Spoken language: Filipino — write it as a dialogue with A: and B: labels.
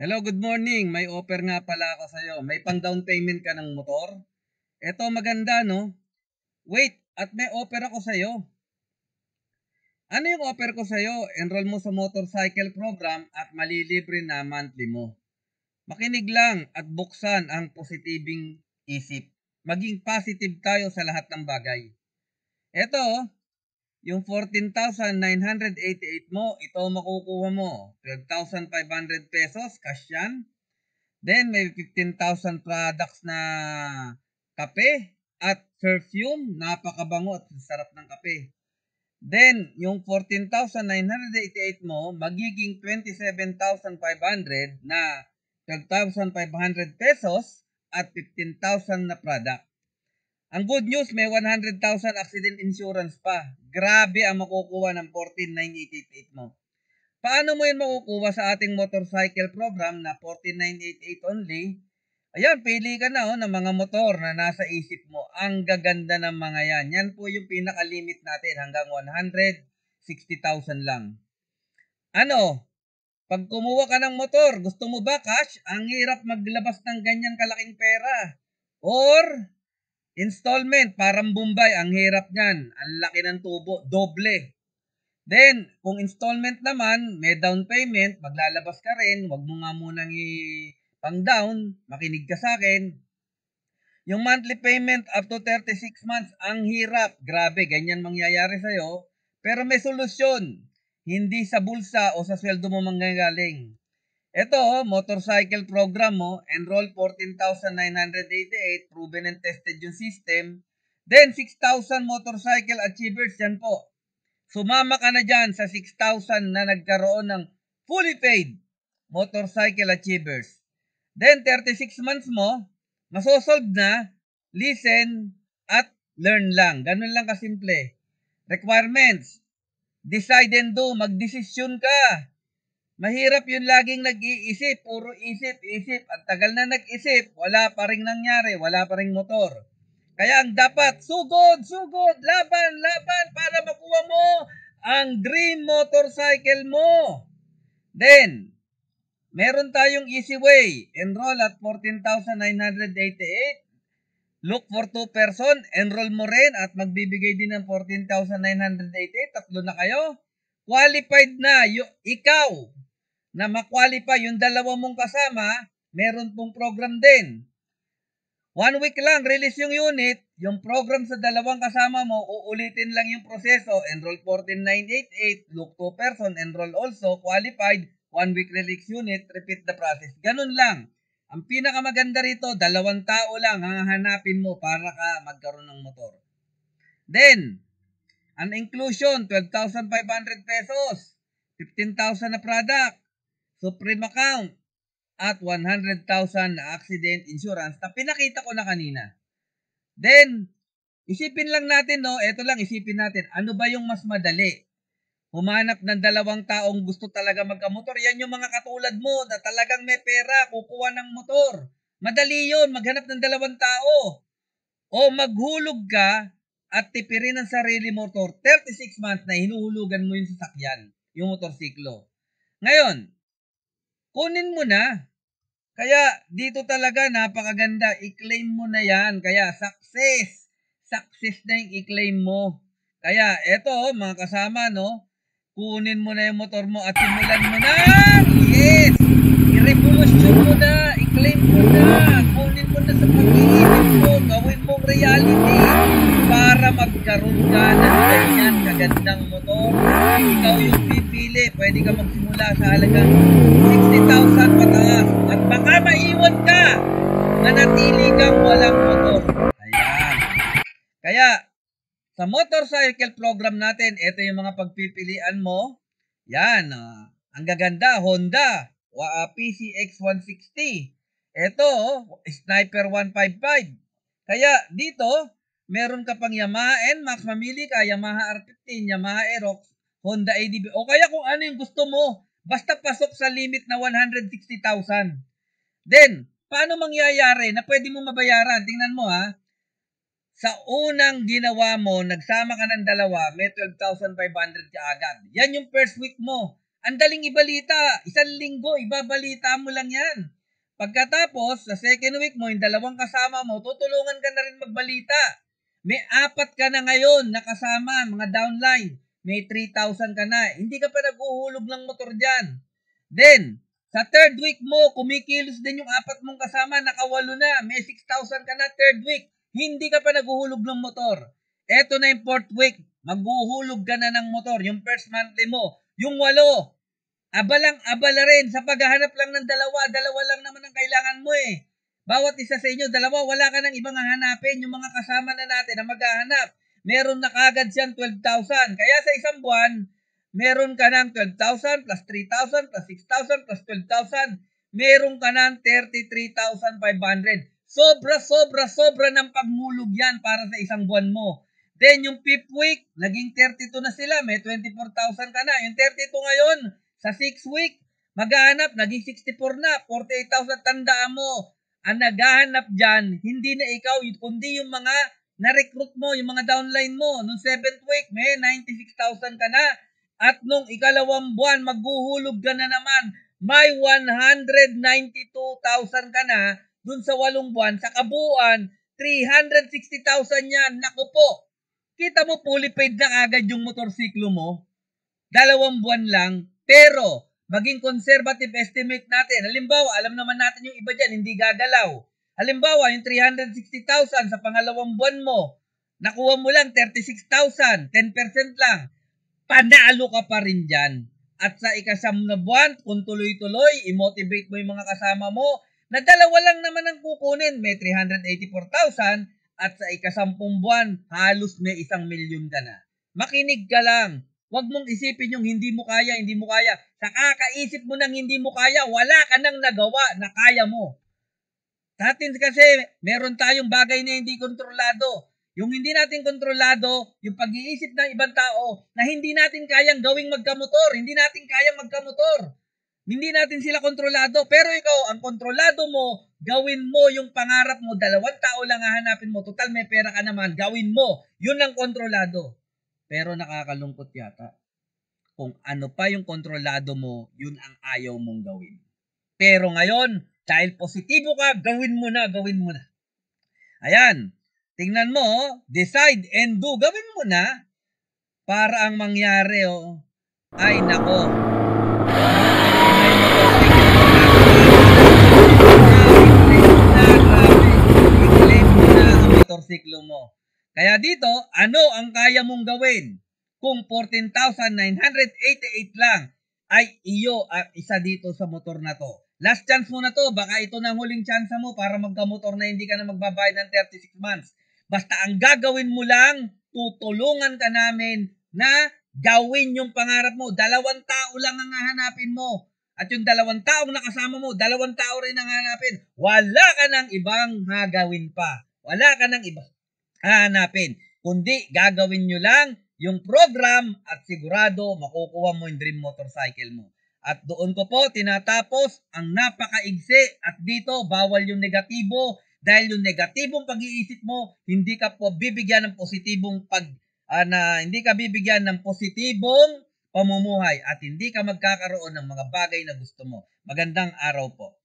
A: Hello, good morning. May offer nga pala ako sa'yo. May pang down payment ka ng motor? Eto maganda, no? Wait, at may offer ako sa'yo. Ano yung offer ko sa'yo? Enroll mo sa motorcycle program at malilibre na monthly mo. Makinig lang at buksan ang positibing isip. Maging positive tayo sa lahat ng bagay. Eto, yung 14,988 mo, ito makukuha mo. 12,500 pesos, cash yan. Then, may 15,000 products na kape at perfume. Napakabango at sarap ng kape. Then, yung 14,988 mo, magiging 27,500 na 12,500 pesos at 15,000 na product. Ang good news, may 100,000 accident insurance pa. Grabe ang makukuha ng 14,988 mo. Paano mo yun makukuha sa ating motorcycle program na 14,988 only? Ayan, pili ka na ng mga motor na nasa isip mo. Ang gaganda ng mga yan. Yan po yung pinaka-limit natin hanggang 160,000 lang. Ano? Pag kumuha ka ng motor, gusto mo ba cash? Ang hirap maglabas ng ganyan kalaking pera. Or installment, parang Bombay, ang hirap niyan. Ang laki ng tubo, doble. Then, kung installment naman, may down payment, maglalabas ka rin, wag mo nga munang pang down, makinig ka sa akin. Yung monthly payment up to 36 months, ang hirap. Grabe, ganyan mangyayari sa'yo. Pero may solusyon. Hindi sa bulsa o sa sweldo mo manggagaling. Ito, motorcycle program mo, enroll 14,988, proven and tested yung system. Then, 6,000 motorcycle achievers yan po. Sumama ka na dyan sa 6,000 na nagkaroon ng fully paid motorcycle achievers. Then, 36 months mo, masosolve na, listen, at learn lang. Ganun lang kasimple. Requirements, decide and do, magdesisyon ka. Mahirap yun laging nag-iisip, puro isip. At tagal na nag-isip, wala pa rin nangyari, wala pa rin motor. Kaya ang dapat, sugod, laban, para makuha mo ang dream motorcycle mo. Then, meron tayong easy way. Enroll at 14,988. Look for 2 person. Enroll mo rin at magbibigay din ng 14,988. Tatlo na kayo. Qualified na. Ikaw na ma-qualify yung dalawa mong kasama, meron pong program din. 1 week lang, release yung unit, yung program sa dalawang kasama mo, uulitin lang yung proseso, enroll 14,988, look 2 person, enroll also, qualified, 1 week release unit, repeat the process. Ganun lang. Ang pinakamaganda rito, 2 tao lang ang hanapin mo para ka magkaroon ng motor. Then, ang inclusion, 12,500 pesos, 15,000 na product, supreme account, at 100,000 na accident insurance na pinakita ko na kanina. Then, isipin lang natin, isipin natin, ano ba yung mas madali? Humanap ng 2 taong gusto talaga magkamotor. Yan yung mga katulad mo na talagang may pera, kukuha ng motor. Madali yun, maghanap ng 2 tao. O maghulog ka at tipirin ang sarili motor, 36 months na hinuhulugan mo yung sasakyan, yung motorsiklo. Ngayon, kunin mo na. Kaya dito talaga napakaganda, i-claim mo na yan. Kaya success na yung i-claim mo. Kaya eto mga kasama, kunin mo na yung motor mo at simulan mo na. Yes! I-revolution mo na, i-claim mo na, kunin mo na sa pag-iisip mo, gawin mong reality para magkaroon ka ng ganyan kagandang motor. Ikaw yung pipili, pwede ka magsimula sa halagang 60,000 pataas at baka maiwan ka na natili kang walang motor. Ayan. Kaya, sa motorcycle program natin, ito yung mga pagpipilian mo. Yan, ang gaganda, Honda, PCX 160. Ito, Sniper 155. Kaya dito, meron ka pang Yamaha NMAX, mamili ka, Yamaha R15, Yamaha Aerox, Honda ADV, o kaya kung ano yung gusto mo, basta pasok sa limit na 160,000. Then, paano mangyayari na pwede mo mabayaran? Tingnan mo sa unang ginawa mo, nagsama ka ng 2, may 12,500 ka agad. Yan yung first week mo. Ang daling ibalita. 1 linggo, ibabalita mo lang yan. Pagkatapos, sa second week mo, yung 2 kasama mo, tutulungan ka na rin magbalita. May 4 ka na ngayon na kasama, mga downline. May 3,000 ka na. Hindi ka pa naghuhulog ng motor dyan. Then, sa third week mo, kumikilos din yung 4 mong kasama, nakawalo na. May 6,000 ka na third week. Hindi ka pa naghuhulog ng motor. Eto na yung fourth week, maghuhulog ka na ng motor. Yung first monthly mo, yung 8, abalang-abala rin sa paghahanap lang ng 2. 2 lang naman ang kailangan mo eh. Bawat isa sa inyo, 2, wala ka ng ibang hahanapin. Yung mga kasama na natin na maghahanap, meron na kagad siyang 12,000. Kaya sa isang buwan, meron ka ng 12,000 plus 3,000 plus 6,000 plus 12,000. Meron ka ng 33,500. Sobra ng pagmulog yan para sa isang buwan mo. Then yung 5th week, naging 32 na sila. May 24,000 ka na. Yung 32 ngayon, sa 6th week, maghahanap, naging 64 na. 48,000, tandaan mo. Ang naghahanap dyan, hindi na ikaw, kundi yung mga na-recruit mo, yung mga downline mo. Nung 7th week, may 96,000 ka na. At nung ikalawang buwan, maghuhulog ka na naman. May 192,000 ka na. Dun sa 8 buwan, sa kabuuan, 360,000 yan. Naku po, kita mo fully paid na agad yung motorsiklo mo. 2 buwan lang. Pero, maging conservative estimate natin. Halimbawa, alam naman natin yung iba dyan, hindi gagalaw. Halimbawa, yung 360,000 sa pangalawang buwan mo, nakuha mo lang 36,000, 10% lang. Panalo ka pa rin dyan. At sa ika-9 na buwan, kung tuloy-tuloy, i-motivate mo yung mga kasama mo, na 2 lang naman ang kukunin, may 384,000, at sa ika-10 buwan, halos may 1,000,000 ka na. Makinig ka lang. Huwag mong isipin yung hindi mo kaya. Sa kakaisip mo ng hindi mo kaya, wala ka nang nagawa na kaya mo. Sa atin kasi, meron tayong bagay na hindi kontrolado. Yung hindi natin kontrolado, yung pag-iisip ng ibang tao na hindi natin kayang gawing magkamotor. Hindi natin kayang magkamotor. Hindi natin sila kontrolado. Pero ikaw, ang kontrolado mo, gawin mo yung pangarap mo. 2 tao lang hahanapin mo. Total, may pera ka naman. Gawin mo. Yun ang kontrolado. Pero nakakalungkot yata. Kung ano pa yung kontrolado mo, yun ang ayaw mong gawin. Pero ngayon, dahil positibo ka, gawin mo na. Ayan. Tingnan mo, decide and do. Gawin mo na para ang mangyari, ay nako. I-claim mo na ang motorsiklo mo. Kaya dito, ano ang kaya mong gawin? Kung 14,988 lang ay iyo at isa dito sa motor na to. Last chance mo na to. Baka ito na ang huling chance mo para magkamotor na hindi ka na magbabayad ng 36 months. Basta ang gagawin mo lang, tutulungan ka namin na gawin yung pangarap mo. 2 tao lang ang hahanapin mo. At yung 2 taong nakasama mo, 2 tao rin ang hahanapin. Wala ka ng ibang gagawin pa. Wala ka ng iba hahanapin. Kundi gagawin nyo lang yung program at sigurado makukuha mo yung dream motorcycle mo. At doon ko po tinatapos ang napakaigsi at dito bawal yung negatibo dahil yung negatibong pag-iisip mo hindi ka po bibigyan ng positibong hindi ka bibigyan ng positibong pamumuhay at hindi ka magkakaroon ng mga bagay na gusto mo. Magandang araw po.